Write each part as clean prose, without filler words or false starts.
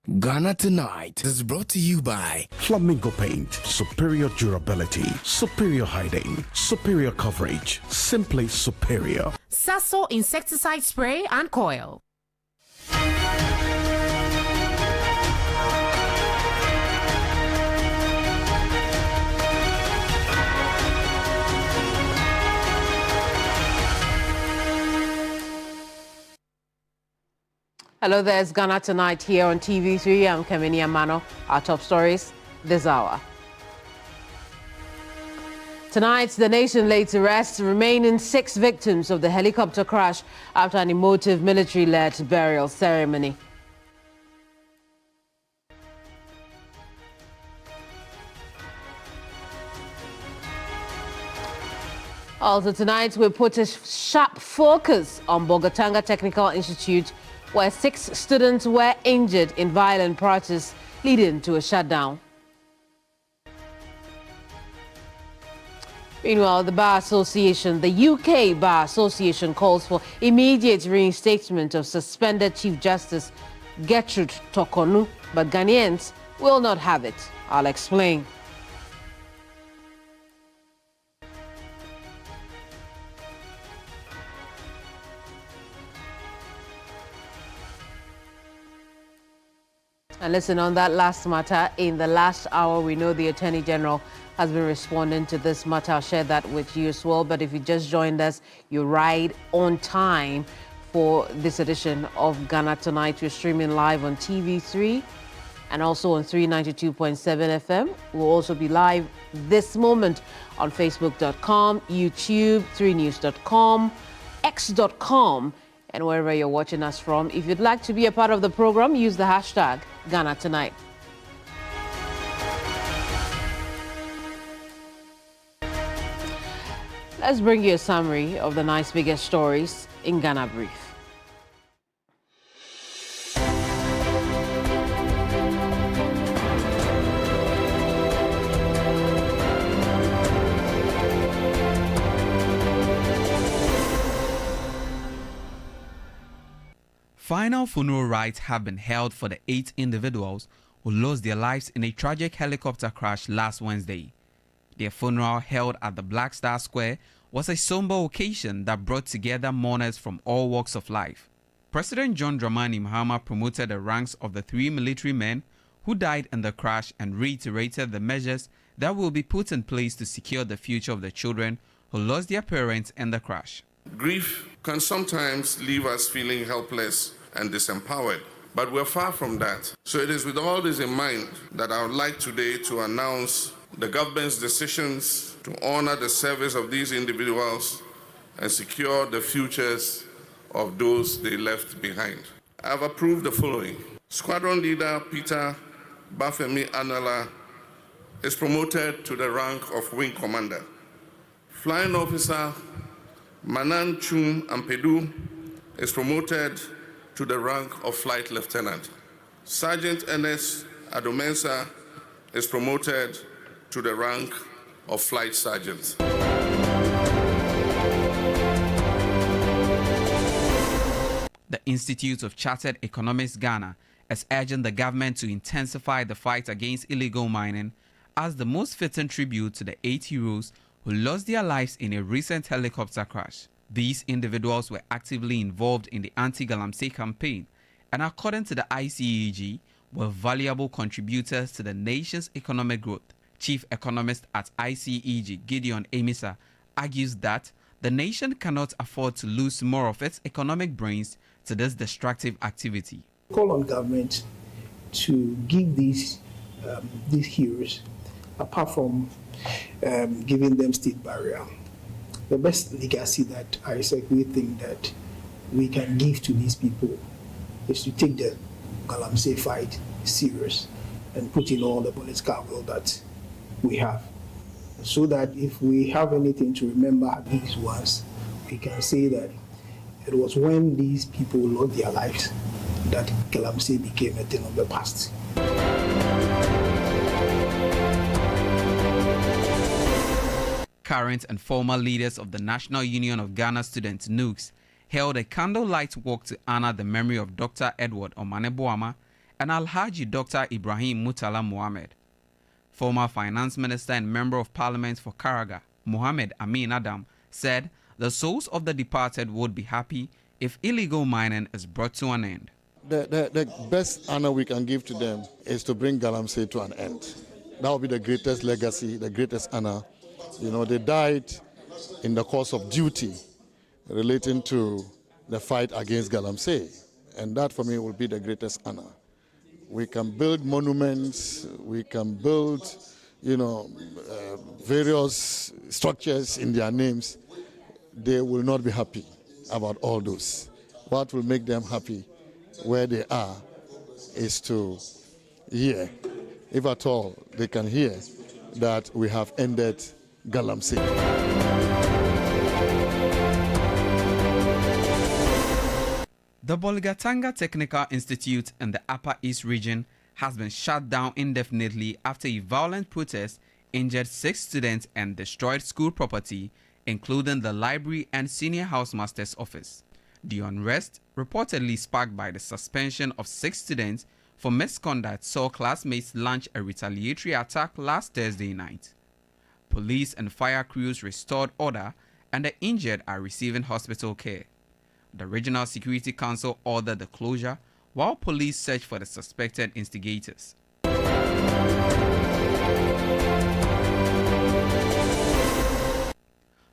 Ghana Tonight is brought to you by Flamingo Paint. Superior durability, superior hiding, superior coverage, simply superior. Sasso insecticide spray and coil. Hello, there's Ghana Tonight here on TV3. I'm Keminni Amanor. Our top stories this hour. Tonight, the nation laid to rest remaining 6 victims of the helicopter crash after an emotive military-led burial ceremony. Also tonight, we put a sharp focus on Bogatanga Technical Institute, where 6 students were injured in violent protests leading to a shutdown. Meanwhile, the Bar Association, the UK Bar Association, calls for immediate reinstatement of suspended Chief Justice Gertrude Tokonu, but Ghanaians will not have it. I'll explain. And listen, on that last matter, in the last hour, we know the Attorney General has been responding to this matter. I'll share that with you as well. But if you just joined us, you're right on time for this edition of Ghana Tonight. We're streaming live on TV3 and also on 392.7 FM. We'll also be live this moment on Facebook.com, YouTube, 3news.com, X.com, and wherever you're watching us from. If you'd like to be a part of the program, use the hashtag Ghana Tonight. Let's bring you a summary of the night's biggest stories in Ghana Brief. Final funeral rites have been held for the 8 individuals who lost their lives in a tragic helicopter crash last Wednesday. Their funeral, held at the Black Star Square, was a somber occasion that brought together mourners from all walks of life. President John Dramani Mahama promoted the ranks of the 3 military men who died in the crash and reiterated the measures that will be put in place to secure the future of the children who lost their parents in the crash. Grief can sometimes leave us feeling helpless and disempowered, but we're far from that. So it is with all this in mind that I would like today to announce the government's decisions to honor the service of these individuals and secure the futures of those they left behind. I have approved the following. Squadron Leader Peter Bafemi Anala is promoted to the rank of Wing Commander. Flying Officer Manan Chum Ampedu is promoted to the rank of Flight Lieutenant. Sergeant Ernest Adomensa is promoted to the rank of Flight Sergeant. The Institute of Chartered Economists Ghana is urging the government to intensify the fight against illegal mining as the most fitting tribute to the 8 heroes who lost their lives in a recent helicopter crash. These individuals were actively involved in the anti-Galamsey campaign and, according to the ICEG, were valuable contributors to the nation's economic growth. Chief economist at ICEG, Gideon Emisa, argues that the nation cannot afford to lose more of its economic brains to this destructive activity. Call on government to give these heroes, apart from giving them state burial, the best legacy that I certainly think that we can give to these people is to take the Galamsey fight serious and put in all the political will that we have, so that if we have anything to remember these ones, we can say that it was when these people lost their lives that Galamsey became a thing of the past. Current and former leaders of the National Union of Ghana Students, NUGS, held a candlelight walk to honor the memory of Dr. Edward Omane Boama and Alhaji Dr. Ibrahim Mutala Mohammed. Former Finance Minister and Member of Parliament for Karaga, Mohammed Amin Adam, said the souls of the departed would be happy if illegal mining is brought to an end. The best honor we can give to them is to bring Galamsey to an end. That will be the greatest legacy, the greatest honor. You know, they died in the course of duty relating to the fight against Galamsey, and that for me will be the greatest honor. We can build monuments, we can build, various structures in their names. They will not be happy about all those. What will make them happy where they are is to hear, if at all they can hear, that we have ended Galamsey. The Bolgatanga Technical Institute in the Upper East region has been shut down indefinitely after a violent protest injured 6 students and destroyed school property, including the library and senior housemaster's office. The unrest, reportedly sparked by the suspension of 6 students for misconduct, saw classmates launch a retaliatory attack last Thursday night. Police and fire crews restored order, and the injured are receiving hospital care. The Regional Security Council ordered the closure while police search for the suspected instigators.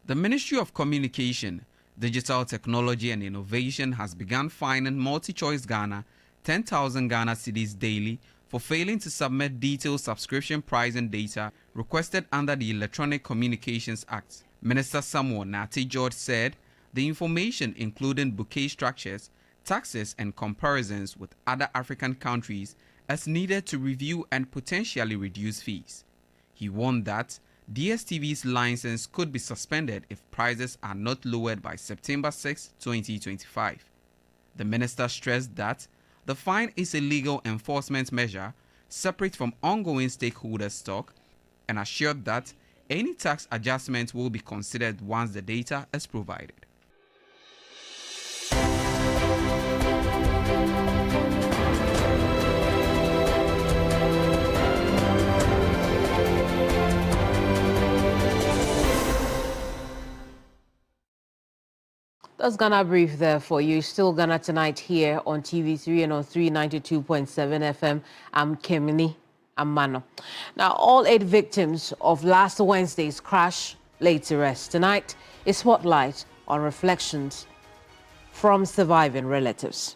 The Ministry of Communication, Digital Technology and Innovation has begun fining MultiChoice Ghana 10,000 Ghana cedis daily for failing to submit detailed subscription pricing data requested under the Electronic Communications Act. Minister Samuel Nati George said the information, including bouquet structures, taxes, and comparisons with other African countries, is needed to review and potentially reduce fees. He warned that DSTV's license could be suspended if prices are not lowered by September 6, 2025. The minister stressed that the fine is a legal enforcement measure separate from ongoing stakeholders' talk, and assured that any tax adjustment will be considered once the data is provided. That's Ghana Brief there for you. Still Ghana Tonight here on TV3 and on 392.7 FM. I'm Keminni, Amanor. Now, all 8 victims of last Wednesday's crash laid to rest. Tonight is Spotlight on reflections from surviving relatives.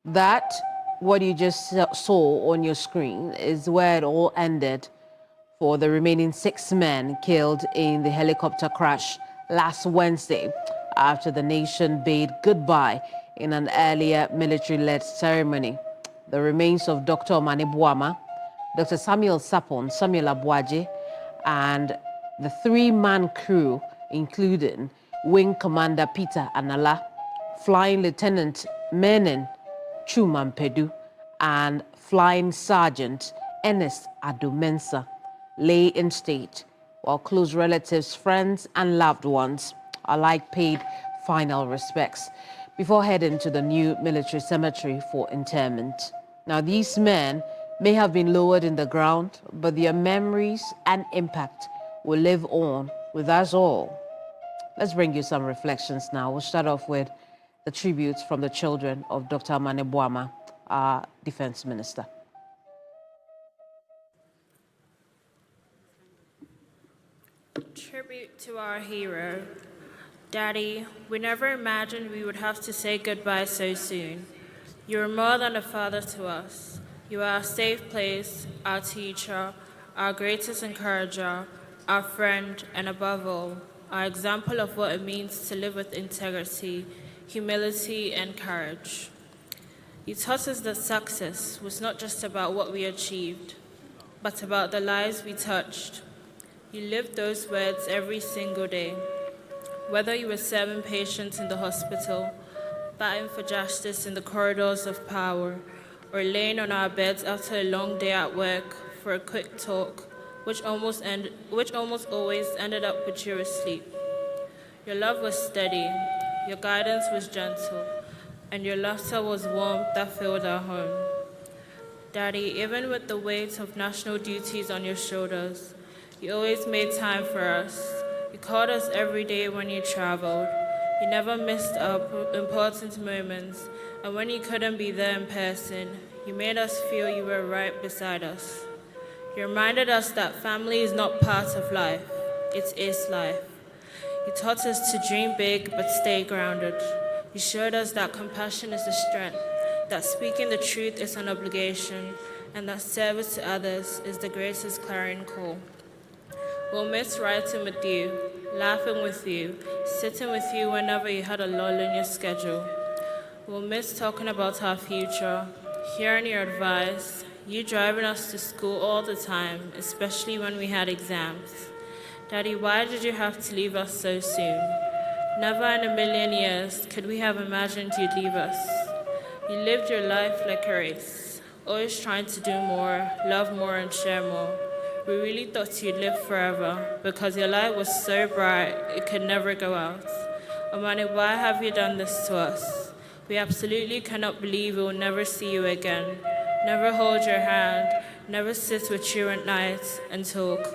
That, what you just saw on your screen, is where it all ended for the remaining 6 men killed in the helicopter crash last Wednesday after the nation bade goodbye in an earlier military-led ceremony. The remains of Dr. Mane Buama, Dr. Samuel Sapon, Samuel Abuaje, and the 3-man crew, including Wing Commander Peter Anala, Flying Lieutenant Menin Chumampedu, and Flying Sergeant Ernest Adomensa, lay in state, while close relatives, friends, and loved ones alike paid final respects before heading to the new military cemetery for interment. Now, these men may have been lowered in the ground, but their memories and impact will live on with us all. Let's bring you some reflections now. We'll start off with the tributes from the children of Dr. Mane Buama, our defense minister. Tribute to our hero. Daddy, we never imagined we would have to say goodbye so soon. You are more than a father to us. You are our safe place, our teacher, our greatest encourager, our friend, and above all, our example of what it means to live with integrity, humility, and courage. You taught us that success was not just about what we achieved, but about the lives we touched. You lived those words every single day. Whether you were serving patients in the hospital, fighting for justice in the corridors of power, or laying on our beds after a long day at work for a quick talk, which almost always ended up with you asleep. Your love was steady, your guidance was gentle, and your laughter was warmth that filled our home. Daddy, even with the weight of national duties on your shoulders, you always made time for us. You called us every day when you traveled. You never missed our important moments, and when you couldn't be there in person, you made us feel you were right beside us. You reminded us that family is not part of life, it is life. You taught us to dream big but stay grounded. You showed us that compassion is a strength, that speaking the truth is an obligation, and that service to others is the greatest clarion call. We'll miss writing with you, laughing with you, sitting with you whenever you had a lull in your schedule. We'll miss talking about our future, hearing your advice, you driving us to school all the time, especially when we had exams. Daddy, why did you have to leave us so soon? Never in a million years could we have imagined you'd leave us. You lived your life like a race, always trying to do more, love more, and share more. We really thought you'd live forever because your light was so bright it could never go out. Amani, why have you done this to us? We absolutely cannot believe we will never see you again, never hold your hand, never sit with you at night and talk,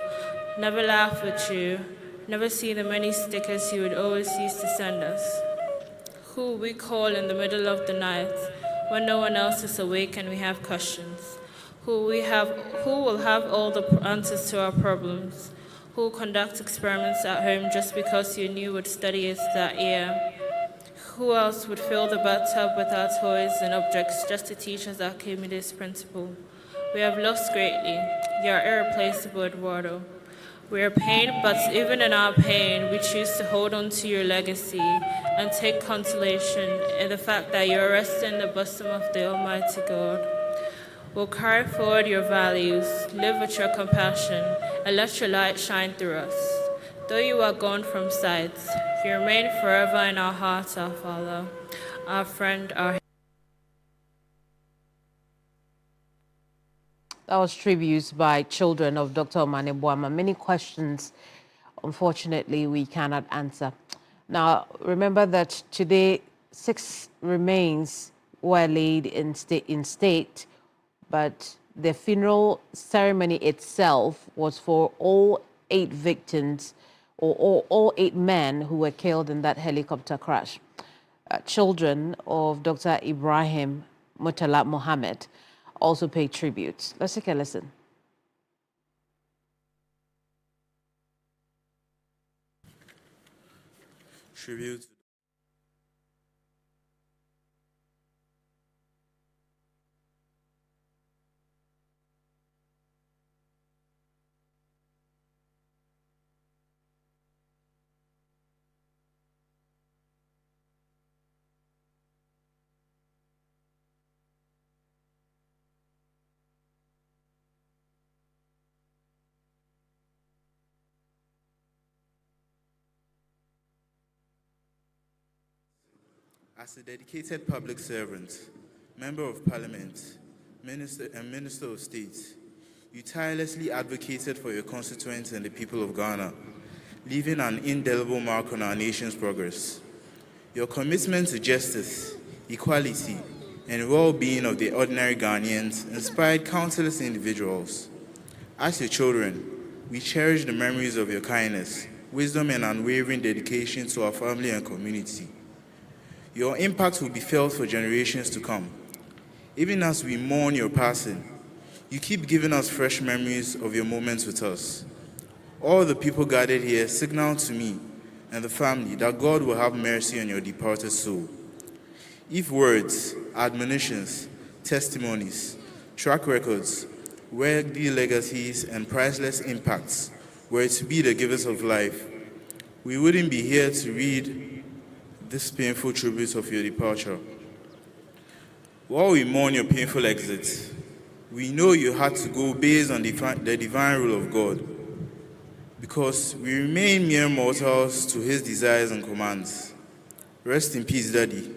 never laugh with you, never see the many stickers you would always used to send us. Who we call in the middle of the night when no one else is awake and we have questions. Who will have all the answers to our problems. Who will conduct experiments at home just because you knew would study it that year. Who else would fill the bathtub with our toys and objects just to teach us our Keminni's principle? We have lost greatly. You are irreplaceable, Eduardo. We are pained, but even in our pain, we choose to hold on to your legacy and take consolation in the fact that you are resting in the bosom of the Almighty God. We'll carry forward your values, live with your compassion, and let your light shine through us. Though you are gone from sight, you remain forever in our hearts, our Father, our friend, our... That was tributes by children of Dr. Omane Boama. Many questions, unfortunately, we cannot answer. Now, remember that today, 6 remains were laid in state, but the funeral ceremony itself was for all 8 victims, or all 8 men who were killed in that helicopter crash. Children of Dr. Ibrahim Murtala Mohammed also paid tribute. Let's take a listen. Tribute. As a dedicated public servant, member of parliament, minister of state, you tirelessly advocated for your constituents and the people of Ghana, leaving an indelible mark on our nation's progress. Your commitment to justice, equality, and well-being of the ordinary Ghanaians inspired countless individuals. As your children, we cherish the memories of your kindness, wisdom, and unwavering dedication to our family and community. Your impact will be felt for generations to come. Even as we mourn your passing, you keep giving us fresh memories of your moments with us. All the people gathered here signal to me and the family that God will have mercy on your departed soul. If words, admonitions, testimonies, track records, worthy legacies, and priceless impacts were to be the givers of life, we wouldn't be here to read this painful tribute of your departure. While we mourn your painful exit, we know you had to go based on the divine rule of God, because we remain mere mortals to his desires and commands. Rest in peace, Daddy.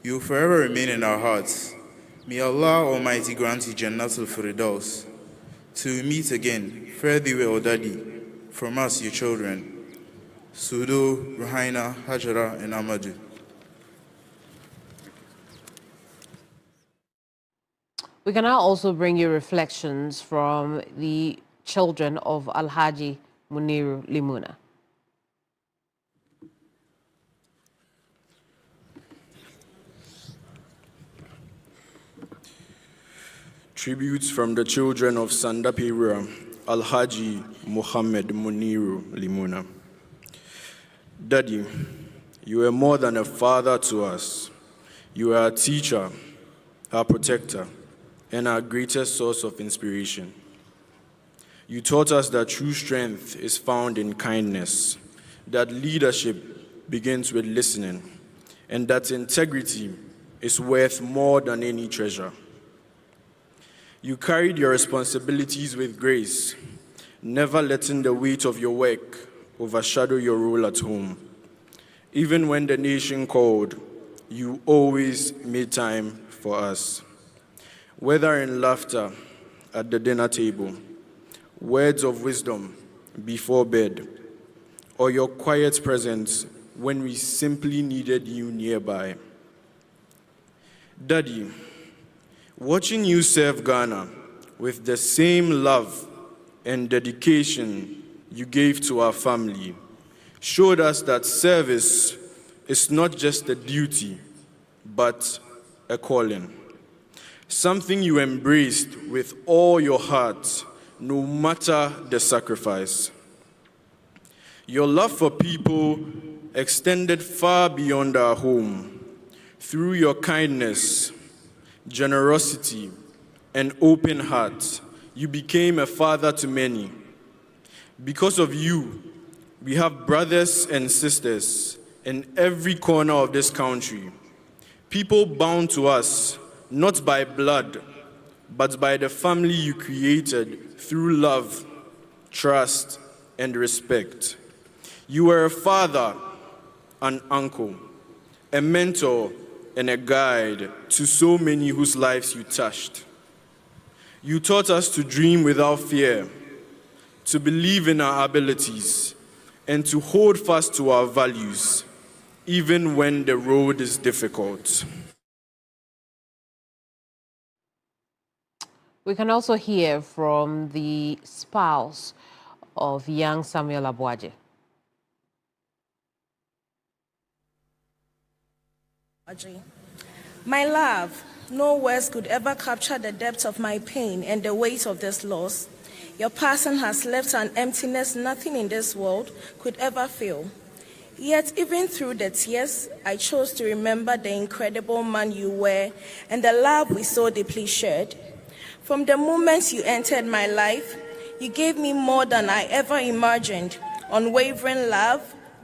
You will forever remain in our hearts. May Allah Almighty grant you Jannatul Firdaus. Till we meet again, fare thee well, Daddy, from us, your children, Sudo, Ruhaina, Hajara, and Amadu. We can now also bring you reflections from the children of Alhaji Muniru Limuna. Tributes from the children of Sandapira, Alhaji Muhammad Muniru Limuna. Daddy, you are more than a father to us. You are a teacher, our protector, and our greatest source of inspiration. You taught us that true strength is found in kindness, that leadership begins with listening, and that integrity is worth more than any treasure. You carried your responsibilities with grace, never letting the weight of your work overshadow your role at home. Even when the nation called, you always made time for us. Whether in laughter at the dinner table, words of wisdom before bed, or your quiet presence when we simply needed you nearby. Daddy, watching you serve Ghana with the same love and dedication you gave to our family showed us that service is not just a duty, but a calling. Something you embraced with all your heart, no matter the sacrifice. Your love for people extended far beyond our home. Through your kindness, generosity, and open heart, you became a father to many. Because of you, we have brothers and sisters in every corner of this country. People bound to us, not by blood, but by the family you created through love, trust, and respect. You were a father, an uncle, a mentor, and a guide to so many whose lives you touched. You taught us to dream without fear, to believe in our abilities, and to hold fast to our values, even when the road is difficult. We can also hear from the spouse of young Samuel Abuaje. My love, no words could ever capture the depth of my pain and the weight of this loss. Your passing has left an emptiness nothing in this world could ever fill. Yet, even through the tears, I chose to remember the incredible man you were and the love we so deeply shared. From the moment you entered my life, you gave me more than I ever imagined: unwavering love,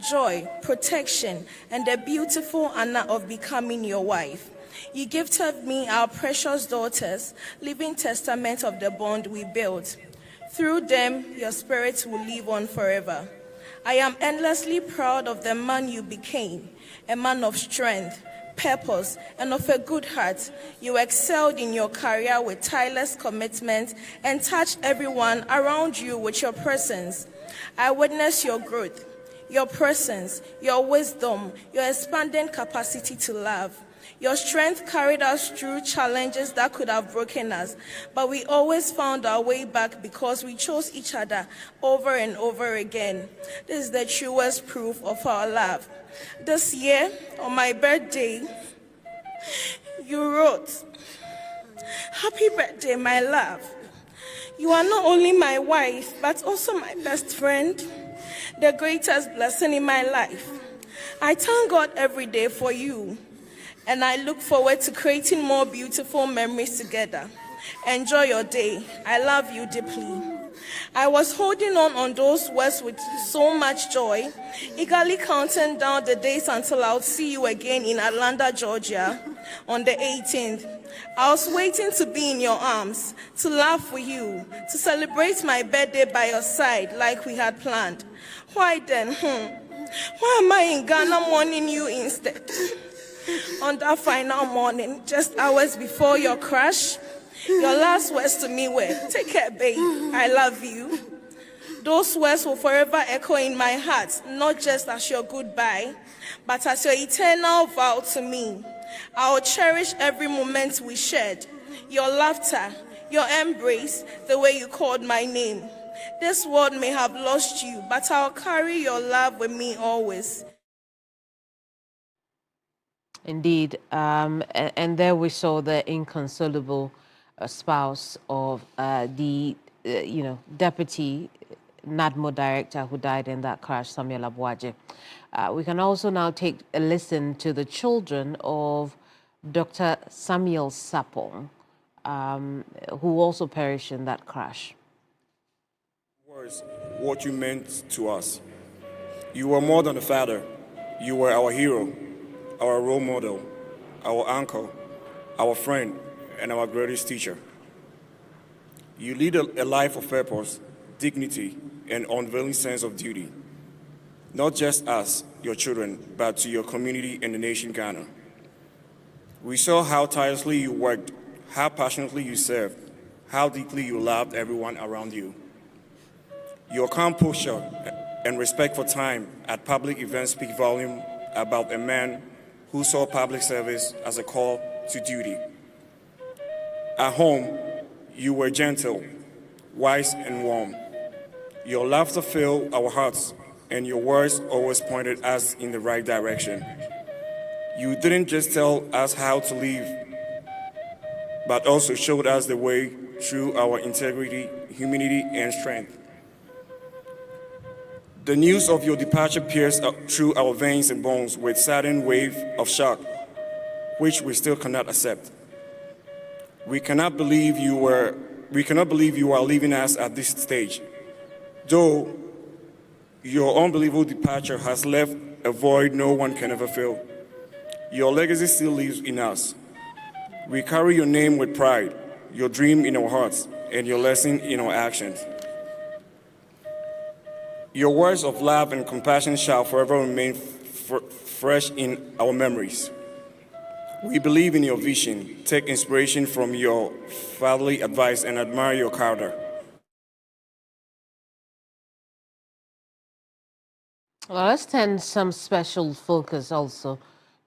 joy, protection, and the beautiful honor of becoming your wife. You gifted me our precious daughters, living testament of the bond we built. Through them, your spirit will live on forever. I am endlessly proud of the man you became, a man of strength, purpose, and of a good heart. You excelled in your career with tireless commitment and touched everyone around you with your presence. I witnessed your growth, your presence, your wisdom, your expanding capacity to love. Your strength carried us through challenges that could have broken us, but we always found our way back because we chose each other over and over again. This is the truest proof of our love. This year, on my birthday, you wrote, "Happy birthday, my love. You are not only my wife, but also my best friend, the greatest blessing in my life. I thank God every day for you. and I look forward to creating more beautiful memories together. Enjoy your day. I love you deeply. I was holding on those words with so much joy, eagerly counting down the days until I'll see you again in Atlanta, Georgia on the 18th. I was waiting to be in your arms, to laugh with you, to celebrate my birthday by your side like we had planned. Why then? Why am I in Ghana mourning you instead? On that final morning, just hours before your crash, your last words to me were, "Take care, babe, I love you." Those words will forever echo in my heart, not just as your goodbye, but as your eternal vow to me. I will cherish every moment we shared, your laughter, your embrace, the way you called my name. This world may have lost you, but I'll carry your love with me always. Indeed, and there we saw the inconsolable spouse of the deputy NADMO director who died in that crash, Samuel Abuaje. We can also now take a listen to the children of Dr. Samuel Sapong, who also perished in that crash. What you meant to us. You were more than a father. You were our hero, our role model, our uncle, our friend, and our greatest teacher. You lead a life of purpose, dignity, and unveiling sense of duty, not just us, your children, but to your community and the nation Ghana. We saw how tirelessly you worked, how passionately you served, how deeply you loved everyone around you. Your calm posture and respect for time at public events speak volume about a man who saw public service as a call to duty. At home, you were gentle, wise, and warm. Your laughter filled our hearts, and your words always pointed us in the right direction. You didn't just tell us how to live, but also showed us the way through our integrity, humility, and strength. The news of your departure pierced through our veins and bones with sudden wave of shock, which we still cannot accept. We cannot believe you are leaving us at this stage. Though your unbelievable departure has left a void no one can ever fill, your legacy still lives in us. We carry your name with pride, your dream in our hearts, and your lesson in our actions. Your words of love and compassion shall forever remain fresh in our memories. We believe in your vision, take inspiration from your fatherly advice, and admire your character. Well, let's turn some special focus also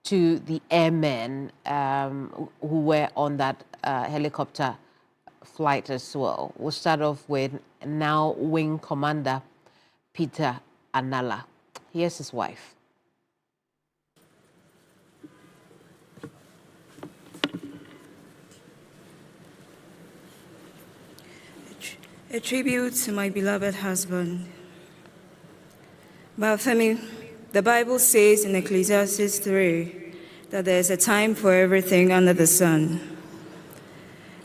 to the airmen who were on that helicopter flight as well. We'll start off with now Wing Commander Peter Anala. Here's his wife. A tribute to my beloved husband. Bafemi, the Bible says in Ecclesiastes 3 that there is a time for everything under the sun.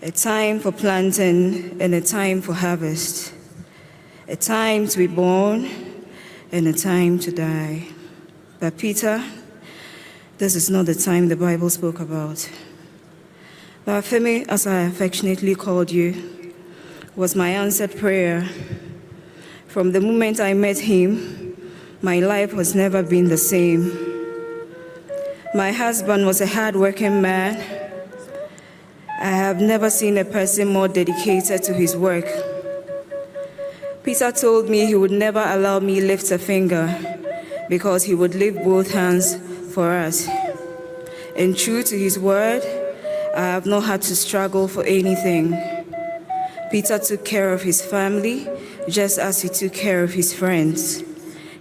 A time for planting and a time for harvest. A time to be born and a time to die. But Peter, this is not the time the Bible spoke about. Bafemi, as I affectionately called you, was my answered prayer. From the moment I met him, my life has never been the same. My husband was a hard-working man. I have never seen a person more dedicated to his work. Peter told me he would never allow me lift a finger because he would lift both hands for us. And true to his word, I have not had to struggle for anything. Peter took care of his family just as he took care of his friends.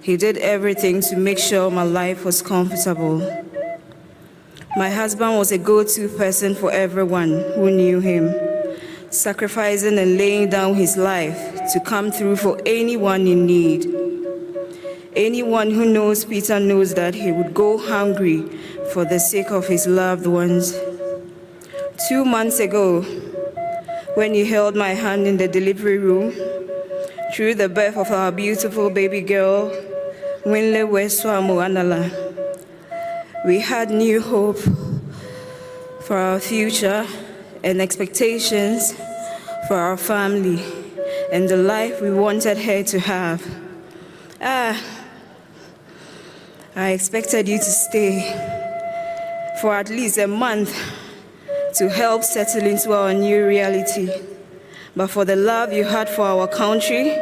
He did everything to make sure my life was comfortable. My husband was a go-to person for everyone who knew him, sacrificing and laying down his life to come through for anyone in need. Anyone who knows Peter knows that he would go hungry for the sake of his loved ones. 2 months ago, when you held my hand in the delivery room, through the birth of our beautiful baby girl, Winle Weswamu Anala, we had new hope for our future and expectations for our family and the life we wanted her to have. I expected you to stay for at least a month to help settle into our new reality. But for the love you had for our country,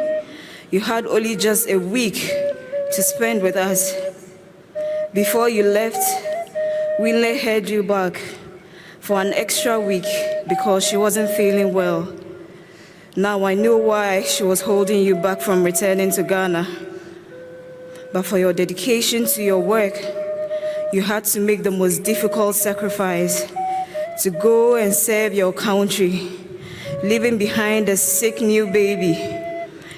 you had only just a week to spend with us. Before you left, Winle held you back for an extra week because she wasn't feeling well. Now I know why she was holding you back from returning to Ghana. But for your dedication to your work, you had to make the most difficult sacrifice to go and serve your country, leaving behind a sick new baby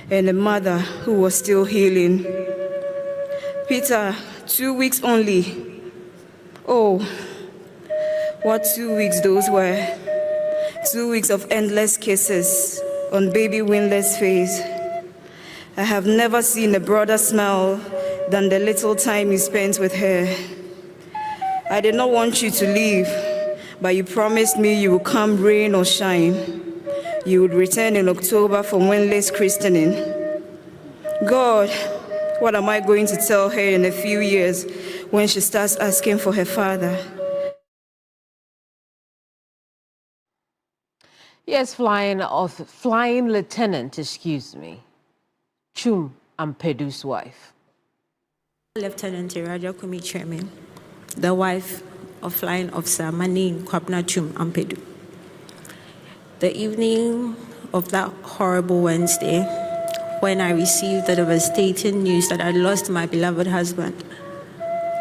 and a mother who was still healing. Peter, 2 weeks only. Oh, what 2 weeks those were. 2 weeks of endless kisses on baby Winle's face. I have never seen a broader smile than the little time you spent with her. I did not want you to leave, but you promised me you would come rain or shine. You would return in October for Winle's christening. God, what am I going to tell her in a few years when she starts asking for her father? Yes, flying lieutenant, Chum Ampedu's wife. Lieutenant Iraja Kumi Chairman, the wife of Flying Officer Manin Kwabna Chum Ampedu. The evening of that horrible Wednesday, when I received the devastating news that I lost my beloved husband,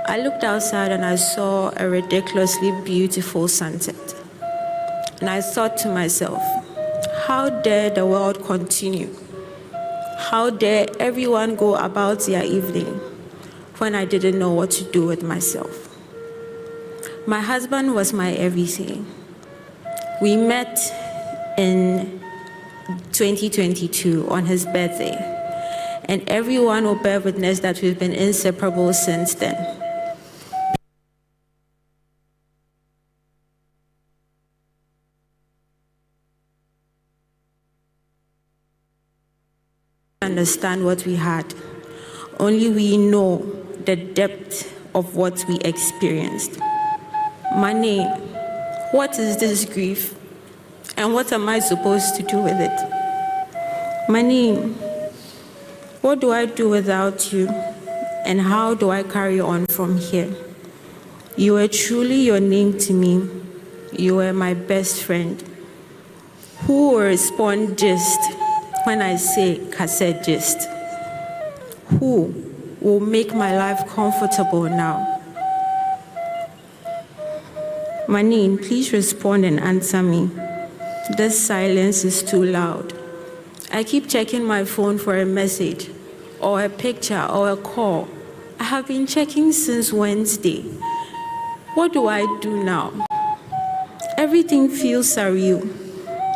I looked outside and I saw a ridiculously beautiful sunset. And I thought to myself, how dare the world continue? How dare everyone go about their evening when I didn't know what to do with myself? My husband was my everything. We met in 2022 on his birthday, and everyone will bear witness that we've been inseparable since then. Understand what we had. Only we know the depth of what we experienced. Money, what is this grief? And what am I supposed to do with it? Money, what do I do without you? And how do I carry on from here? You were truly your name to me. You were my best friend. Who will respond just when I say cassette gist? Who will make my life comfortable now? Manine, please respond and answer me. This silence is too loud. I keep checking my phone for a message or a picture or a call. I have been checking since Wednesday. What do I do now? Everything feels surreal.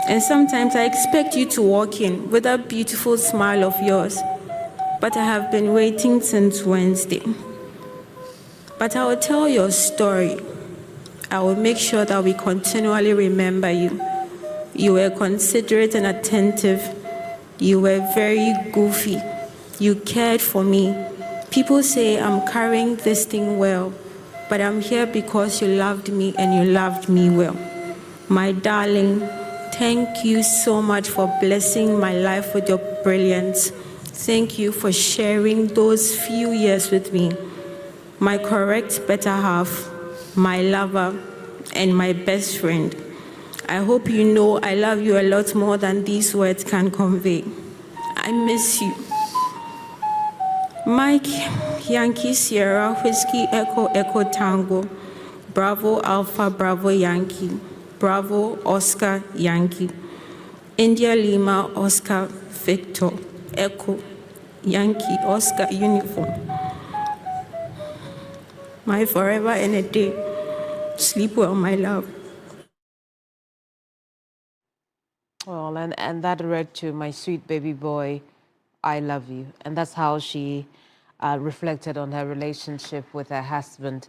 And sometimes I expect you to walk in with that beautiful smile of yours. But I have been waiting since Wednesday. But I will tell your story. I will make sure that we continually remember you. You were considerate and attentive. You were very goofy. You cared for me. People say I'm carrying this thing well, but I'm here because you loved me and you loved me well. My darling, thank you so much for blessing my life with your brilliance. Thank you for sharing those few years with me. My correct better half, my lover, and my best friend. I hope you know I love you a lot more than these words can convey. I miss you. Mike, Yankee Sierra, Whiskey Echo Echo Tango, Bravo Alpha Bravo Yankee, Bravo Oscar Yankee, India Lima Oscar Victor, Echo Yankee Oscar Uniform. my forever and a day. Sleep well, my love. Well, and that read to my sweet baby boy, I love you. And that's how she reflected on her relationship with her husband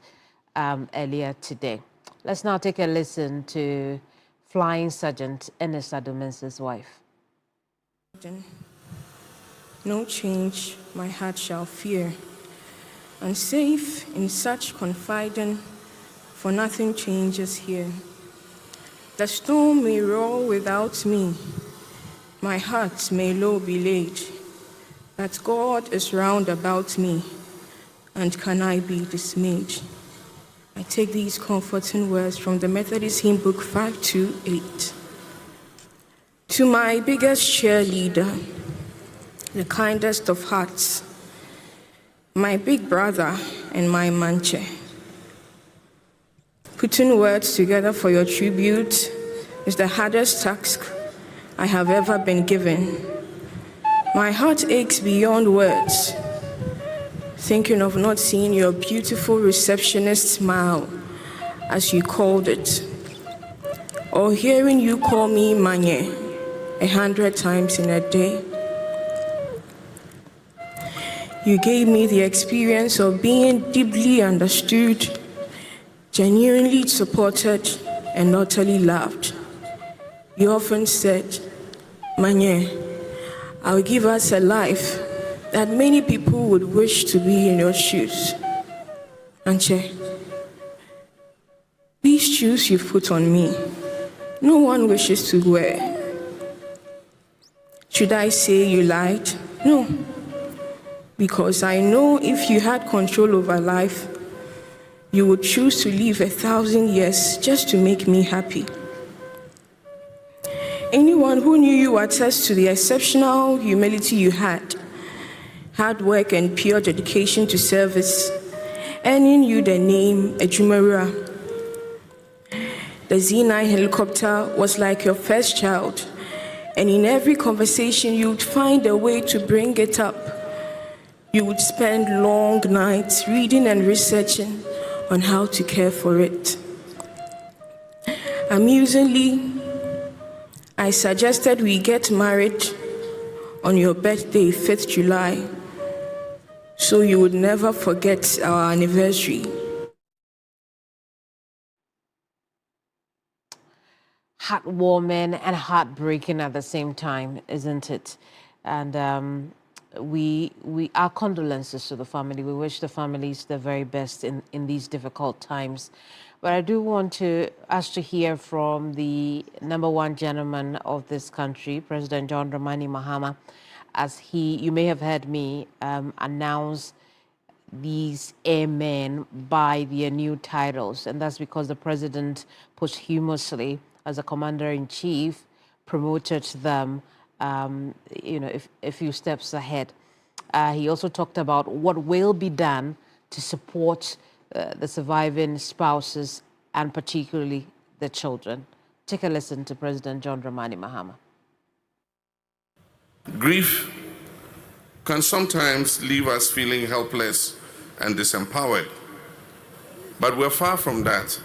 earlier today. Let's now take a listen to Flying Sergeant Ernest Adomense's wife. No change my heart shall fear, and safe in such confiding, for nothing changes here. The storm may roar without me, my heart may low be laid, but God is round about me, and can I be dismayed? I take these comforting words from the Methodist Hymn Book 528. To my biggest cheerleader, the kindest of hearts, my big brother and my manche. Putting words together for your tribute is the hardest task I have ever been given. My heart aches beyond words, thinking of not seeing your beautiful receptionist smile, as you called it, or hearing you call me Manye 100 times in a day. You gave me the experience of being deeply understood, genuinely supported, and utterly loved. You often said, Manye, I'll give us a life that many people would wish to be in your shoes. Anche, these shoes you've put on me, no one wishes to wear. Should I say you lied? No. Because I know if you had control over life, you would choose to live 1,000 years just to make me happy. Anyone who knew you attests to the exceptional humility you had, hard work and pure dedication to service, earning you the name Ejumera. The Z9 helicopter was like your first child, and in every conversation you would find a way to bring it up. You would spend long nights reading and researching on how to care for it. Amusingly, I suggested we get married on your birthday, 5th July, so you would never forget our anniversary. Heartwarming and heartbreaking at the same time, isn't it? And we our condolences to the family. We wish the families the very best in these difficult times. But I do want us to hear from the #1 gentleman of this country, President John Dramani Mahama, as you may have heard me announce these airmen by their new titles. And that's because the president posthumously, as a commander-in-chief, promoted them a few steps ahead. He also talked about what will be done to support the surviving spouses and particularly the children. Take a listen to President John Dramani Mahama. Grief can sometimes leave us feeling helpless and disempowered, but we're far from that.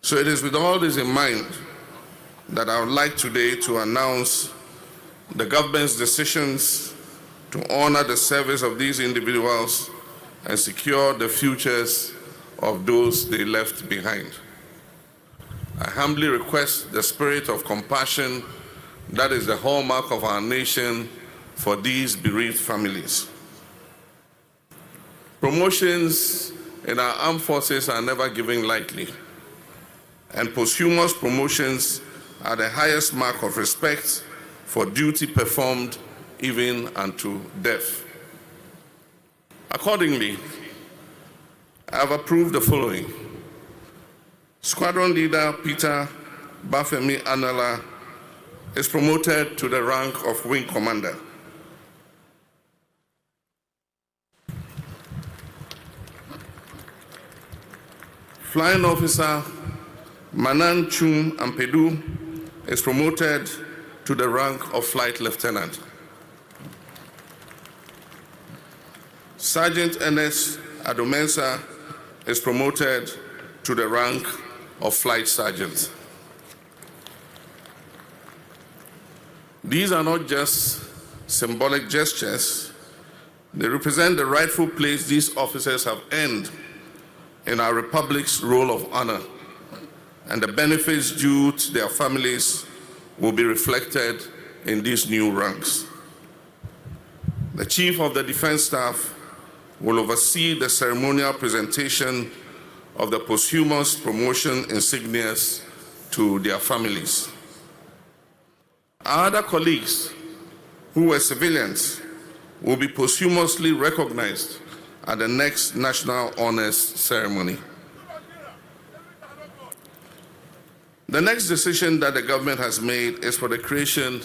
So it is with all this in mind that I would like today to announce the government's decisions to honor the service of these individuals and secure the futures of those they left behind. I humbly request the spirit of compassion that is the hallmark of our nation for these bereaved families. Promotions in our armed forces are never given lightly, and posthumous promotions are the highest mark of respect for duty performed even unto death. Accordingly, I have approved the following. Squadron Leader Peter Bafemi Anala is promoted to the rank of Wing Commander. Flying Officer Manan Chum Ampedu is promoted to the rank of Flight Lieutenant. Sergeant Ernest Adomense is promoted to the rank of flight sergeant. These are not just symbolic gestures. They represent the rightful place these officers have earned in our Republic's roll of honor, and the benefits due to their families will be reflected in these new ranks. The Chief of the Defense Staff will oversee the ceremonial presentation of the posthumous promotion insignias to their families. Our other colleagues who were civilians will be posthumously recognized at the next National Honors Ceremony. The next decision that the government has made is for the creation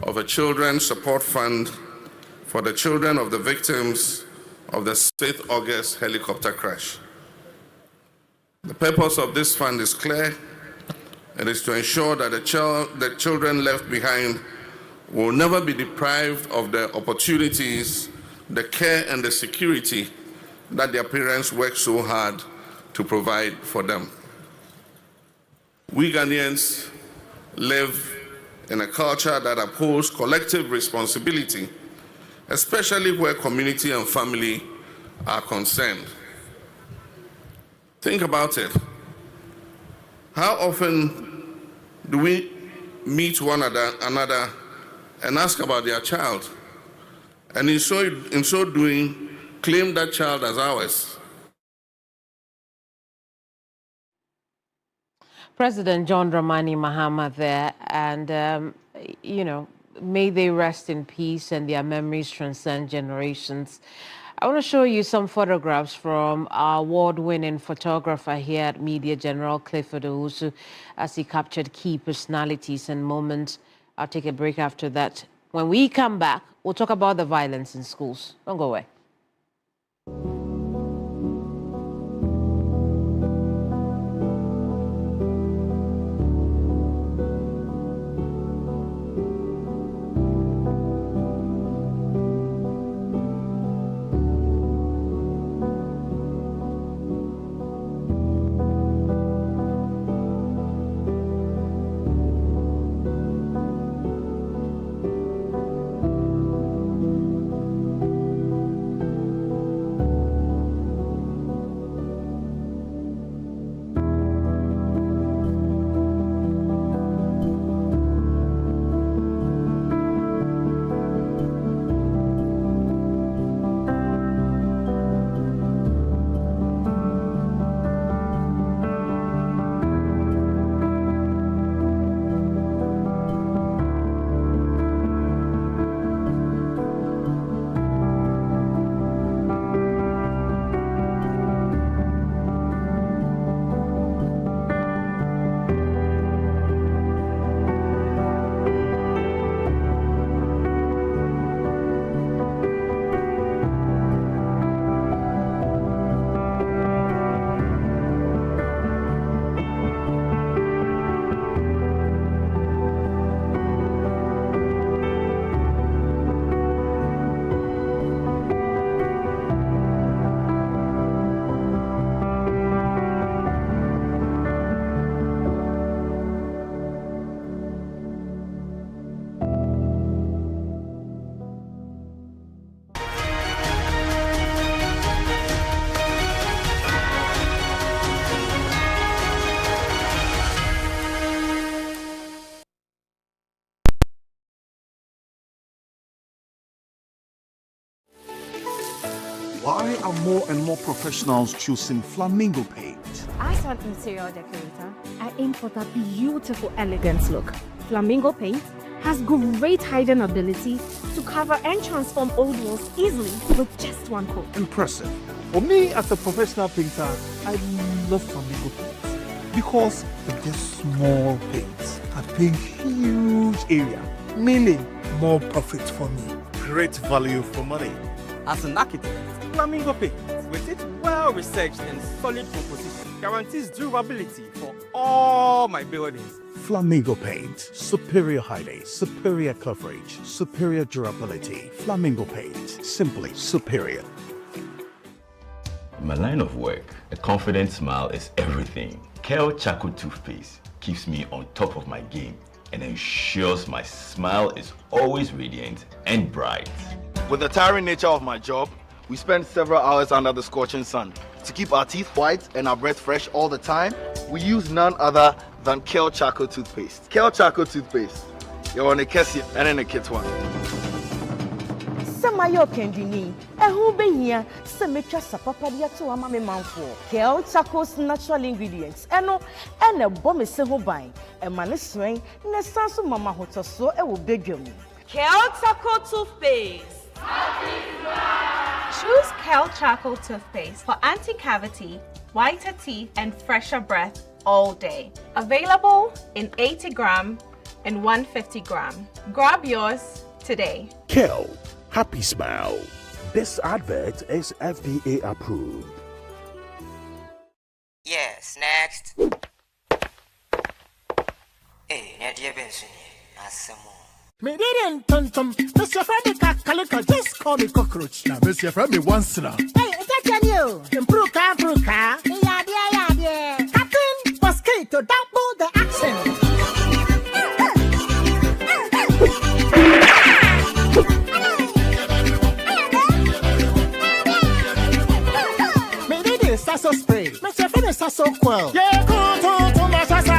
of a Children's Support Fund for the children of the victims of the 6th August helicopter crash. The purpose of this fund is clear. It is to ensure that the children left behind will never be deprived of the opportunities, the care, and the security that their parents worked so hard to provide for them. We Ghanaians live in a culture that upholds collective responsibility, especially where community and family are concerned. Think about it. How often do we meet one another and ask about their child, and in so doing, claim that child as ours? President John Dramani Mahama there, and may they rest in peace and their memories transcend generations. I want to show you some photographs from our award-winning photographer here at Media General, Clifford Owusu, as he captured key personalities and moments. I'll take a break after that. When we come back, we'll talk about the violence in schools. Don't go away. Why are more and more professionals choosing Flamingo paint? As an interior decorator, I aim for that beautiful, elegant look. Flamingo paint has great hiding ability to cover and transform old walls easily with just one coat. Impressive. For me, as a professional painter, I love Flamingo paint because it is small paints that paint huge area, meaning more profit for me. Great value for money. As an architect, Flamingo paint, with its well-researched and solid composition, guarantees durability for all my buildings. Flamingo paint, superior hiding, superior coverage, superior durability. Flamingo paint, simply superior. In my line of work, a confident smile is everything. Kel Charcoal Toothpaste keeps me on top of my game and ensures my smile is always radiant and bright. With the tiring nature of my job, we spend several hours under the scorching sun. To keep our teeth white and our breath fresh all the time, we use none other than Kel Charcoal Toothpaste. Kel Charcoal Toothpaste. You're on a Kessie and in a kit one. Samayo Kendini, who be here, Semetra Sapapadia to Amame Manfo, Kel Charcoal's natural ingredients, and a bomb is so buying, and Maniswing, Nesansu Mama Hoto so a will beg you. Kel Charcoal Toothpaste. Choose Kel Charcoal Toothpaste for anti-cavity, whiter teeth, and fresher breath all day. Available in 80 gram and 150 gram. Grab yours today. Kel, happy smile. This advert is FDA approved. Yes, next. Hey, Nadia Benson, Me didn't tum. Mr. Freddy Calico, just call me cockroach. Now, Mr. Freddy once now. Hey, is that you? Impruka. Yeah. Captain Mosquito, double the action. Me didn't sasso spray. Mr. Freddy sasso quell. Yeah, go to my sasso.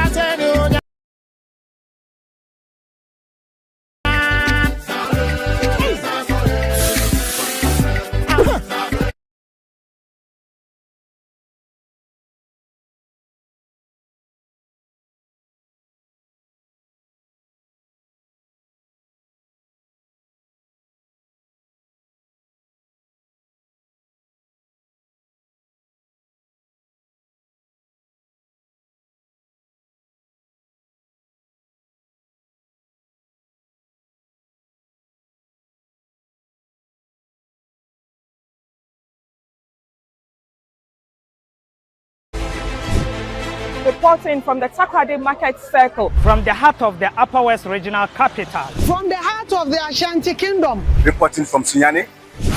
Reporting from the Takoradi Market Circle, from the heart of the Upper West Regional Capital, from the heart of the Ashanti Kingdom, reporting from Sunyani,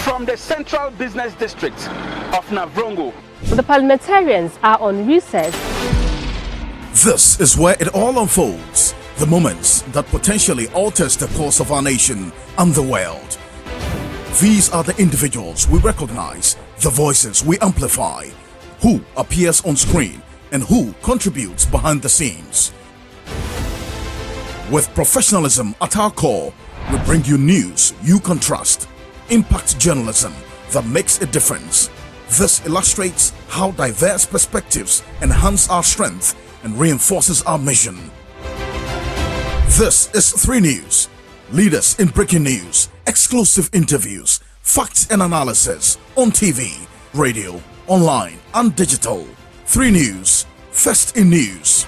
from the Central Business District of Navrongo. The parliamentarians are on recess. This is where it all unfolds. The moments that potentially alters the course of our nation and the world. These are the individuals we recognize, the voices we amplify, who appears on screen and who contributes behind the scenes. With professionalism at our core, we bring you news you can trust, impact journalism that makes a difference. This illustrates how diverse perspectives enhance our strength and reinforces our mission. This is 3 News, leaders in breaking news, exclusive interviews, facts and analysis on TV, radio, online and digital. 3 News, first in news.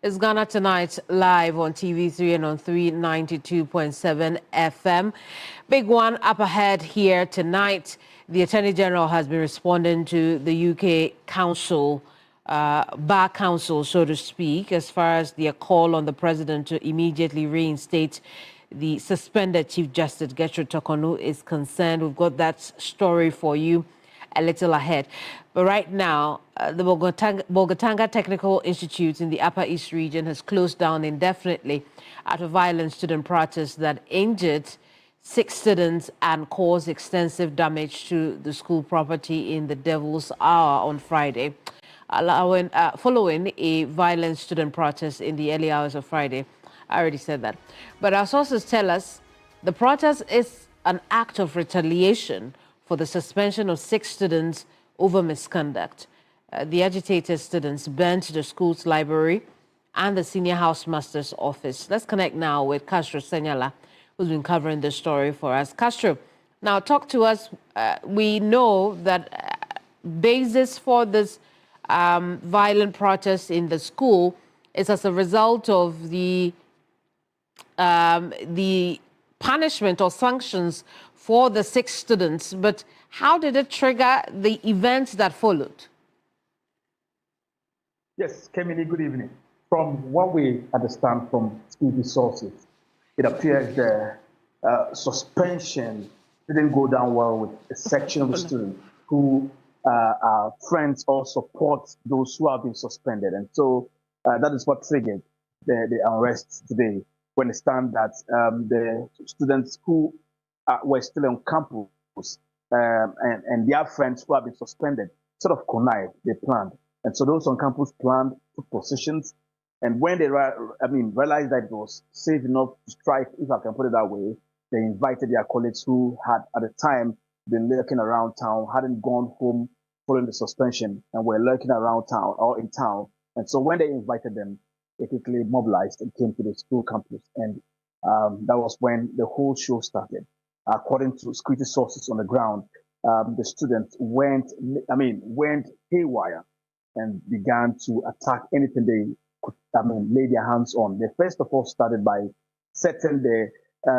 It's Ghana Tonight live on TV3 and on 392.7 FM. Big one up ahead here tonight. The Attorney General has been responding to the UK Council, Bar Council, so to speak, as far as their call on the President to immediately reinstate the suspended Chief Justice Gertrude Torkornoo is concerned. We've got that story for you a little ahead. But right now, the Bolgatanga Technical Institute in the Upper East region has closed down indefinitely after violent student protests that injured 6 students and caused extensive damage to the school property in the Devil's Hour on Friday, following a violent student protest in the early hours of Friday. I already said that. But our sources tell us the protest is an act of retaliation for the suspension of 6 students over misconduct. The agitated students burned the school's library and the senior housemaster's office. Let's connect now with Castro Senyala, who's been covering this story for us. Castro, now talk to us. We know that basis for this violent protest in the school is as a result of the punishment or sanctions for the 6 students, but how did it trigger the events that followed? Yes, Keminni, good evening. From what we understand from security sources, it appears the suspension didn't go down well with a section of the students who are friends or support those who have been suspended. And so that is what triggered the unrest today. We understand that the students who were still on campus and their friends who have been suspended sort of connived, they planned. And so those on campus planned, took positions, and when they realized that it was safe enough to strike, if I can put it that way, they invited their colleagues who had at the time been lurking around town, hadn't gone home following the suspension, and were lurking around town or in town. And so when they invited them, they quickly mobilized and came to the school campus. And that was when the whole show started. According to security sources on the ground, the students went haywire and began to attack anything they could, lay their hands on. They first of all started by setting the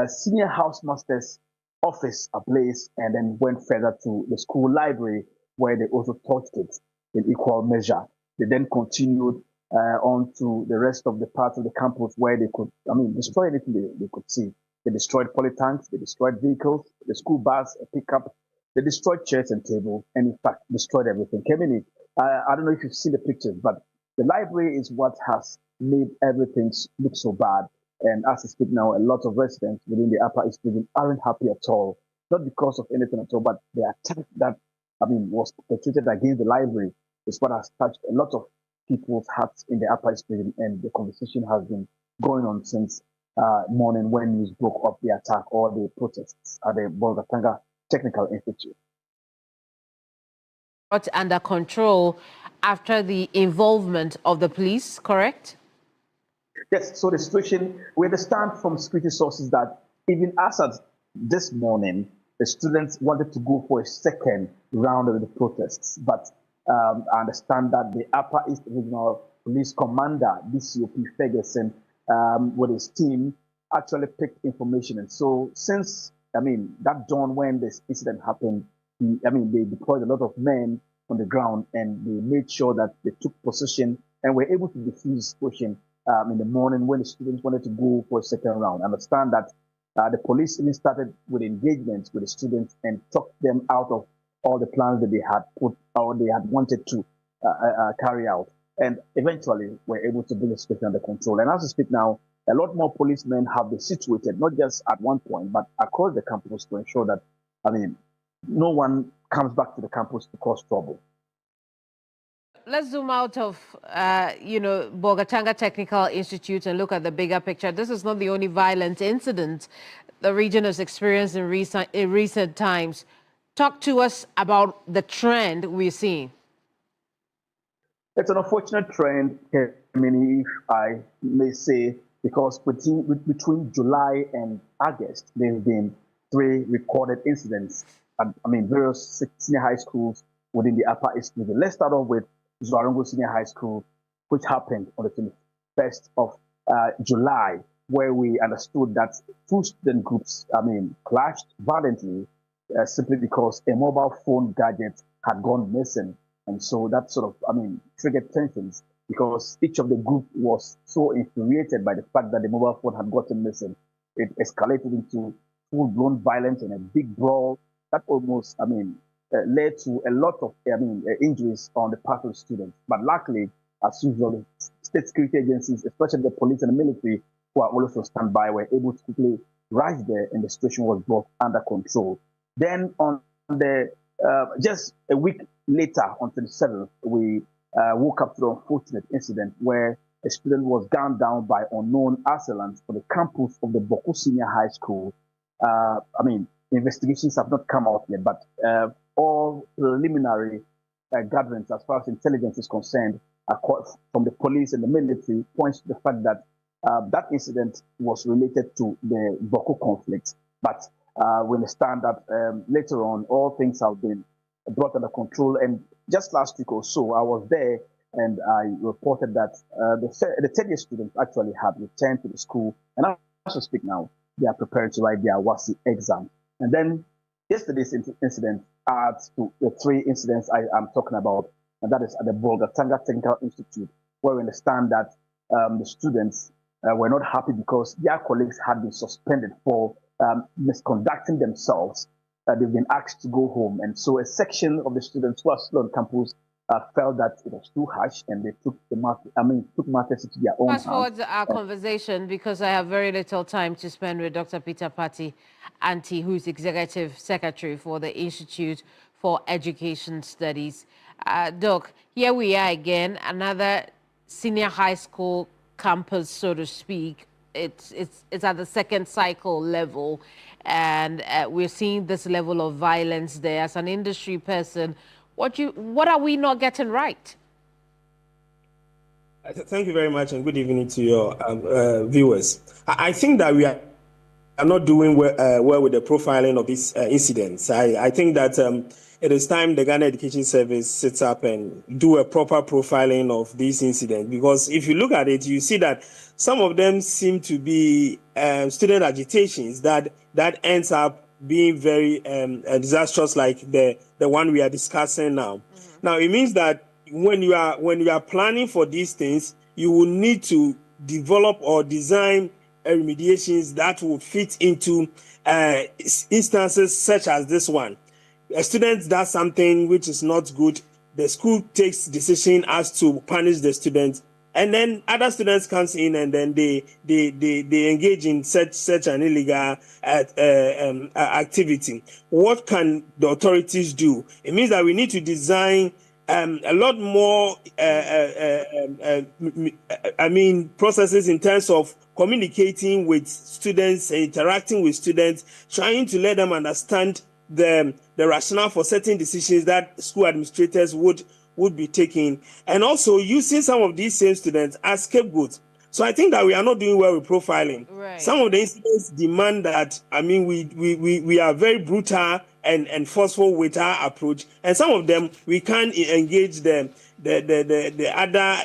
senior housemaster's office ablaze, and then went further to the school library, where they also torched it in equal measure. They then continued on to the rest of the parts of the campus where they could, destroy anything they could see. They destroyed polytanks, they destroyed vehicles, the school bus, a pickup. They destroyed chairs and tables, and in fact, destroyed everything. Keminni, I don't know if you've seen the pictures, but the library is what has made everything look so bad. And as I speak now, a lot of residents within the Upper East region aren't happy at all. Not because of anything at all, but the attack that, was perpetrated against the library is what has touched a lot of people's hearts in the Upper East region. And the conversation has been going on since morning when news broke of the attack or the protests at the Bolgatanga Technical Institute. Under control after the involvement of the police, correct? Yes, so the situation, we understand from security sources that even as of this morning, the students wanted to go for a second round of the protests. But I understand that the Upper East Regional Police Commander, DCOP Ferguson, with his team, actually picked information. And so since, that dawn when this incident happened, they deployed a lot of men on the ground, and they made sure that they took possession and were able to defuse the situation in the morning when the students wanted to go for a second round. I understand that the police even started with engagements with the students and talked them out of all the plans that they had put or they had wanted to carry out, and eventually were able to bring the situation under control. And as we speak now, a lot more policemen have been situated, not just at one point, but across the campus to ensure that, no one comes back to the campus to cause trouble. Let's zoom out of, Bolgatanga Technical Institute and look at the bigger picture. This is not the only violent incident the region has experienced in recent times. Talk to us about the trend we're seeing. It's an unfortunate trend, if I may say, because between July and August, there have been 3 recorded incidents at various senior high schools within the Upper East region. Let's start off with Zuarongo Senior High School, which happened on the 1st of July, where we understood that two student groups, clashed violently simply because a mobile phone gadget had gone missing. And so that sort of, triggered tensions because each of the group was so infuriated by the fact that the mobile phone had gotten missing. It escalated into full-blown violence and a big brawl that almost, led to a lot of, injuries on the part of students. But luckily, as usual, state security agencies, especially the police and the military, who are always on standby, were able to quickly rise there, and the situation was brought under control. Then on the just a week later, on 27th, we woke up to the unfortunate incident where a student was gunned down by unknown assailants on the campus of the Boku Senior High School. Investigations have not come out yet, but all preliminary gatherings as far as intelligence is concerned from the police and the military points to the fact that that incident was related to the Boko conflict. But we understand that later on, all things have been brought under control. And just last week or so, I was there and I reported that the third year students actually had returned to the school. And as we speak now, they are preparing to write their WASI exam. And then yesterday's incident adds to the three incidents I am talking about, and that is at the Bolgatanga Technical Institute, where we understand that the students were not happy because their colleagues had been suspended for misconducting themselves. They've been asked to go home. And so a section of the students who are still on campus felt that it was too harsh, and they took matters into their own hands. Fast forward our conversation, because I have very little time to spend with Dr. Peter Patti Anti, who's Executive Secretary for the Institute for Education Studies. Doc, here we are again, another senior high school campus, so to speak. It's at the second cycle level, and we're seeing this level of violence there. As an industry person, what are we not getting right? Thank you very much, and good evening to your viewers. I think that we are not doing well with the profiling of these incidents. I think that it is time the Ghana Education Service sits up and do a proper profiling of these incidents, because if you look at it, you see that some of them seem to be student agitations that ends up being very disastrous, like the one we are discussing now. Mm-hmm. Now, it means that when you are planning for these things, you will need to develop or design remediations that will fit into instances such as this one. A student does something which is not good, the school takes decision as to punish the student, and then other students comes in and then they engage in such an illegal activity. What can the authorities do? It means that we need to design a lot more processes in terms of communicating with students, interacting with students, trying to let them understand the rationale for certain decisions that school administrators would be taking, and also using some of these same students as scapegoats. So I think that we are not doing well with profiling. Right. Some of the incidents demand that, we are very brutal and forceful with our approach, and some of them we can't engage the other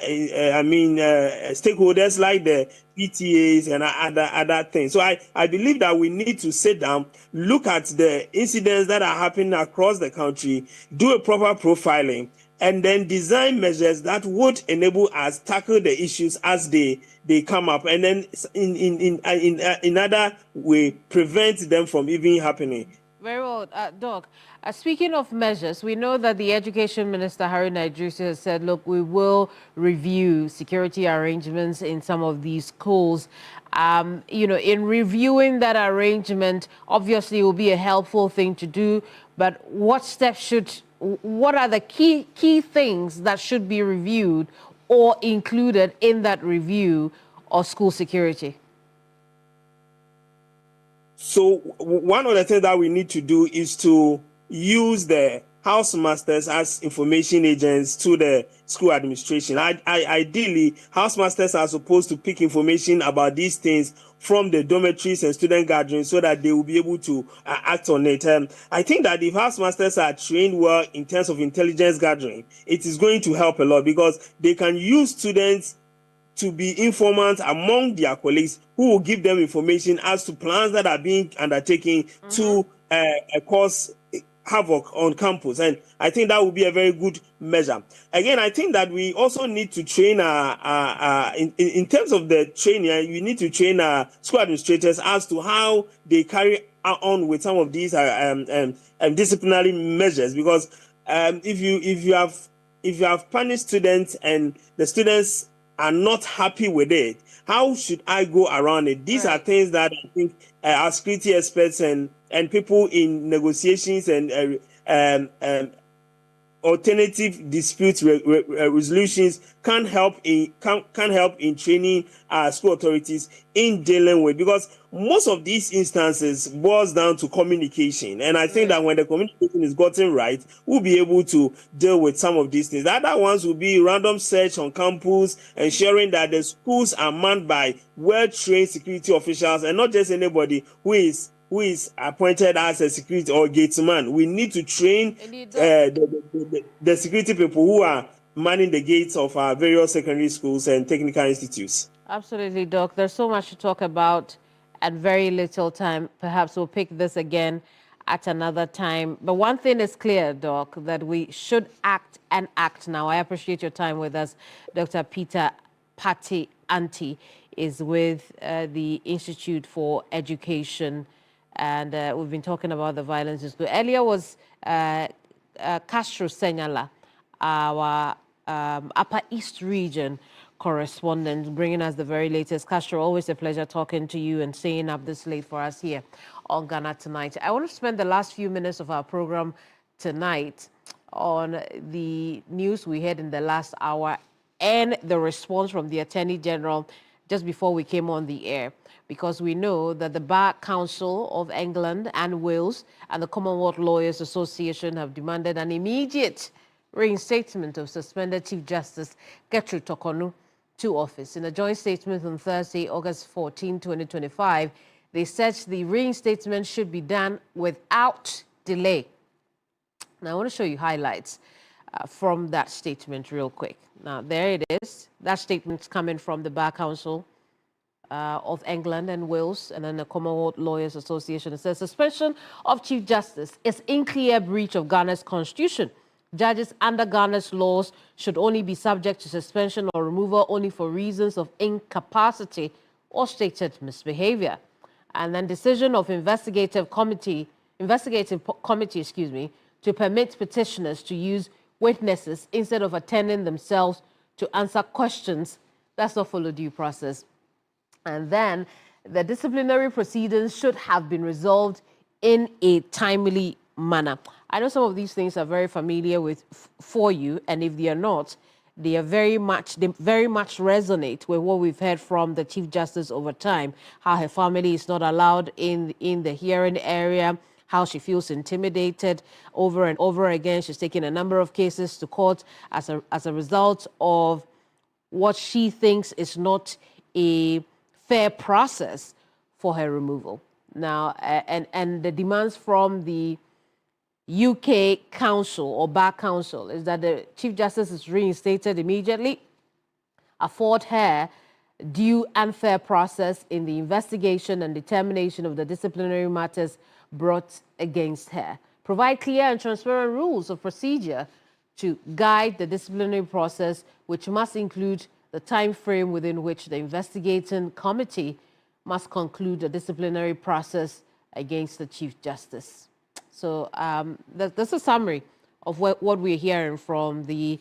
stakeholders like the PTAs and other things. So I believe that we need to sit down, look at the incidents that are happening across the country, do a proper profiling, and then design measures that would enable us tackle the issues as they come up, and then in other way prevent them from even happening. Very well, Doc. Speaking of measures, we know that the Education Minister, Harry Naidrusi, has said, look, we will review security arrangements in some of these schools. In reviewing that arrangement, obviously it will be a helpful thing to do, but what are the key things that should be reviewed or included in that review of school security? So one of the things that we need to do is to use the housemasters as information agents to the school administration. Ideally, housemasters are supposed to pick information about these things from the dormitories and student gatherings so that they will be able to act on it. I think that if housemasters are trained well in terms of intelligence gathering, it is going to help a lot, because they can use students to be informants among their colleagues who will give them information as to plans that are being undertaken to cause havoc on campus. And I think that would be a very good measure. Again, I think that we also need to train in terms of the training, we need to train school administrators as to how they carry on with some of these disciplinary measures, because if you have punished students and the students are not happy with it, how should I go around it? These are things that I think our security experts and people in negotiations and alternative dispute resolutions can help in training school authorities in dealing with, because most of these instances boils down to communication, and I think that when the communication is gotten right, we'll be able to deal with some of these things. The other ones will be random search on campus, ensuring that the schools are manned by well-trained security officials and not just anybody who is appointed as a security or gatesman. We need to train the security people who are manning the gates of our various secondary schools and technical institutes. Absolutely, Doc. There's so much to talk about and very little time. Perhaps we'll pick this again at another time. But one thing is clear, Doc, that we should act and act now. I appreciate your time with us. Dr. Peter Patti Anti is with the Institute for Education, and we've been talking about the violence in school. Earlier was Castro Senyala, our Upper East Region correspondent, bringing us the very latest. Castro, always a pleasure talking to you and staying up this late for us here on Ghana Tonight. I want to spend the last few minutes of our program tonight on the news we had in the last hour and the response from the Attorney General just before we came on the air, because we know that the Bar Council of England and Wales and the Commonwealth Lawyers Association have demanded an immediate reinstatement of suspended Chief Justice Gertrude Torkornoo to office. In a joint statement on Thursday, August 14, 2025, they said the reinstatement should be done without delay. Now, I want to show you highlights from that statement real quick. Now, there it is. That statement's coming from the Bar Council of England and Wales, and then the Commonwealth Lawyers Association. It says suspension of Chief Justice is in clear breach of Ghana's constitution. Judges under Ghana's laws should only be subject to suspension or removal only for reasons of incapacity or stated misbehavior. And then decision of investigative committee, to permit petitioners to use witnesses instead of attending themselves to answer questions. That's not follow due process. And then the disciplinary proceedings should have been resolved in a timely manner. I know some of these things are very familiar for you, and if they are not, they very much resonate with what we've heard from the Chief Justice over time, how her family is not allowed in the hearing area, how she feels intimidated over and over again. She's taken a number of cases to court as a result of what she thinks is not a fair process for her removal. Now, and the demands from the UK Council or Bar Council is that the Chief Justice is reinstated immediately, afford her due and fair process in the investigation and determination of the disciplinary matters brought against her, provide clear and transparent rules of procedure to guide the disciplinary process, which must include the time frame within which the investigating committee must conclude the disciplinary process against the Chief Justice. So that's a summary of what we're hearing from the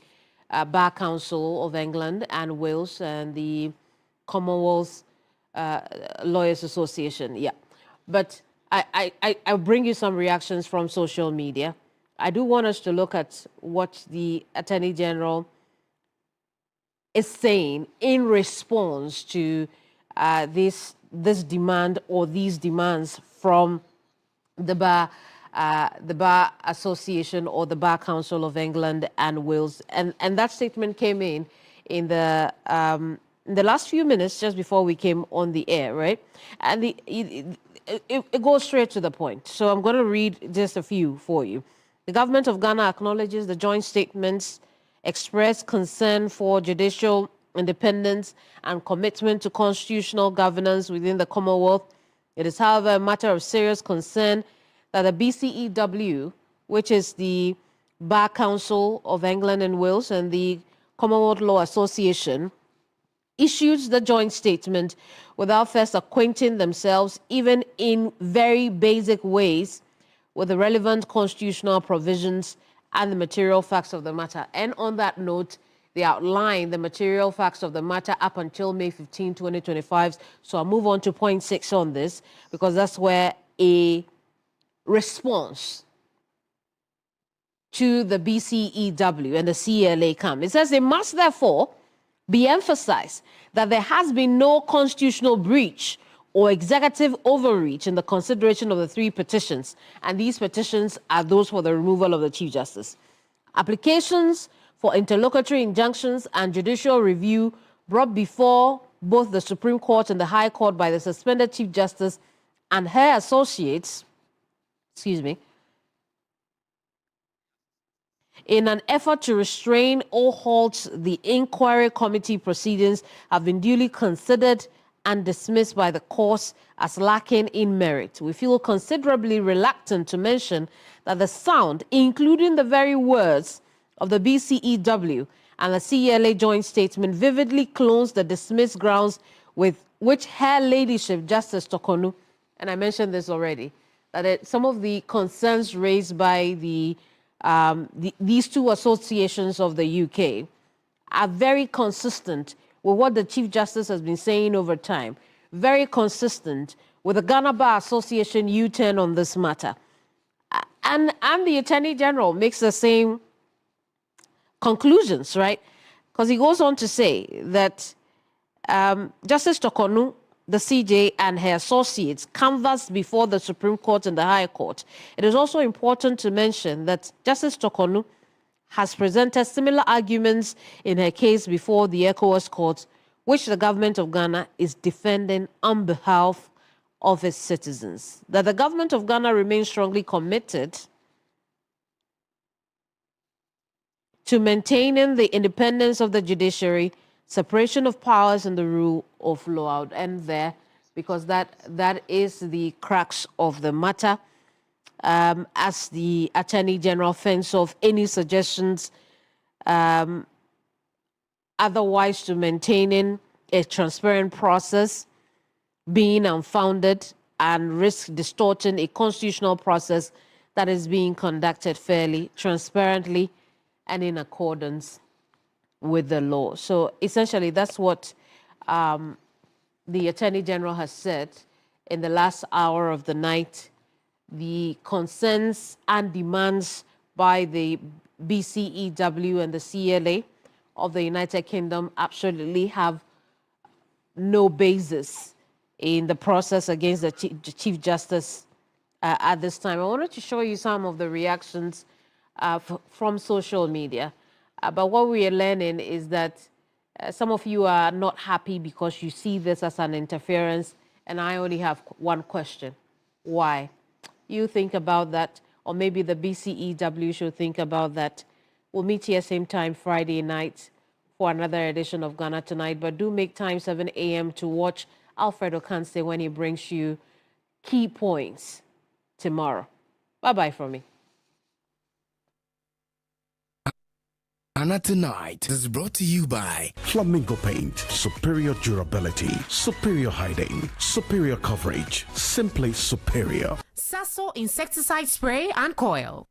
Bar Council of England and Wales and the Commonwealth Lawyers Association. Yeah, but I'll bring you some reactions from social media. I do want us to look at what the Attorney General is saying in response to this demand or these demands from the Bar Association or the Bar Council of England and Wales, and that statement came in the last few minutes just before we came on the air, right? And it goes straight to the point. So I'm going to read just a few for you. The government of Ghana acknowledges the joint statements express concern for judicial independence and commitment to constitutional governance within the Commonwealth. It is, however, a matter of serious concern that the BCEW, which is the Bar Council of England and Wales and the Commonwealth Law Association, issued the joint statement without first acquainting themselves, even in very basic ways, with the relevant constitutional provisions and the material facts of the matter. And on that note, they outline the material facts of the matter up until May 15, 2025. So I'll move on to point 6 on this, because that's where a response to the BCEW and the CLA come. It says it must therefore be emphasized that there has been no constitutional breach or executive overreach in the consideration of the 3 petitions, and these petitions are those for the removal of the Chief Justice. Applications for interlocutory injunctions and judicial review brought before both the Supreme Court and the High Court by the suspended Chief Justice and her associates, in an effort to restrain or halt the inquiry committee proceedings, have been duly considered and dismissed by the courts as lacking in merit. We feel considerably reluctant to mention that the sound, including the very words of the BCEW and the CLA joint statement, vividly clones the dismissed grounds with which Her Ladyship Justice Tokonu, and I mentioned this already, that some of the concerns raised by these 2 associations of the UK are very consistent with what the Chief Justice has been saying over time, very consistent with the Ghana Bar Association U-turn on this matter. And the Attorney General makes the same conclusions, right? Because he goes on to say that Justice Tokonu, the CJ, and her associates canvassed before the Supreme Court and the High Court. It is also important to mention that Justice Tokonu has presented similar arguments in her case before the ECOWAS Court, which the government of Ghana is defending on behalf of its citizens. That the government of Ghana remains strongly committed to maintaining the independence of the judiciary, separation of powers, and the rule of law. I would end there, because that is the crux of the matter. As the Attorney General fends off any suggestions otherwise to maintaining a transparent process being unfounded and risk distorting a constitutional process that is being conducted fairly, transparently, and in accordance with the law. So essentially, that's what the Attorney General has said in the last hour of the night. The concerns and demands by the BCEW and the CLA of the United Kingdom absolutely have no basis in the process against the Chief Justice at this time. I wanted to show you some of the reactions from social media. But what we are learning is that some of you are not happy because you see this as an interference, and I only have one question. Why? You think about that, or maybe the BCEW should think about that. We'll meet here same time Friday night for another edition of Ghana Tonight, but do make time 7 a.m. to watch Alfredo Kanse when he brings you key points tomorrow. Bye-bye from me. Ghana Tonight is brought to you by Flamingo Paint. Superior durability, superior hiding, superior coverage, simply superior. Sasso insecticide spray and coil.